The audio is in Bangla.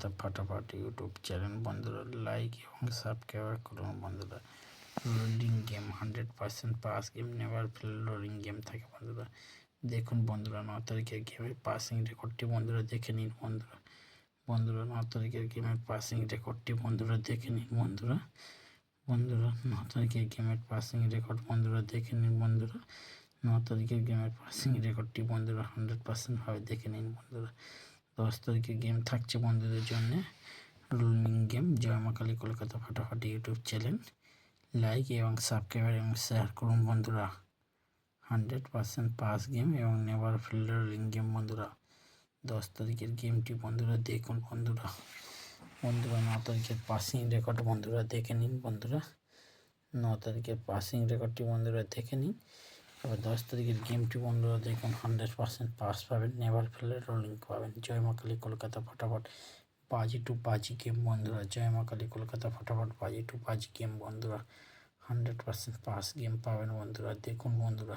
কলকাতা ফাটাফাট ইউটিউব চ্যানেল বন্ধুরা, লাইক এবং সাবস্ক্রাইব করুন বন্ধুরা। Loading game 100% pass game, never fail loading game থাকে বন্ধুরা। দেখুন বন্ধুরা, 9 তারিখের গেমের পাসিং রেকর্ডটি বন্ধুরা দেখে নিন বন্ধুরা। 9 তারিখের গেমের পাসিং রেকর্ডটি বন্ধুরা দেখে নিন বন্ধুরা। 9 তারিখের গেমের পাসিং রেকর্ড বন্ধুরা দেখে নিন বন্ধুরা। 9 তারিখের গেমের পাসিং রেকর্ডটি বন্ধুরা 100% ভাবে দেখে নিন বন্ধুরা। 10 তারিখের গেম থাকছে বন্ধুদের জন্য রোলিং গেম। জয় মা কালী কলকাতা ফাটাফাটি ইউটিউব চ্যানেল, লাইক এবং সাবস্ক্রাইব এবং শেয়ার করুন বন্ধুরা। 100% পাস গেম এবং নেভার ফেল রোলিং গেম বন্ধুরা। 10 তারিখের গেমটি বন্ধুরা দেখুন বন্ধুরা। 9 তারিখের পাসিং রেকর্ড বন্ধুরা দেখে নিন বন্ধুরা। 9 তারিখের পাসিং রেকর্ডটি বন্ধুরা দেখে নিন। এবার 10 তারিখের গেমটি বন্ধুরা দেখুন, 100% পাস পাবেন, নেভার ফেলের রোলিং পাবেন। জয় মা কালী কলকাতা ফাটাফাট বাজি টু বাজি গেম বন্ধুরা। জয় মা কালী কলকাতা ফাটাফাট বাজি টু বাজি গেম বন্ধুরা। 100% পাস গেম পাবেন বন্ধুরা, দেখুন বন্ধুরা।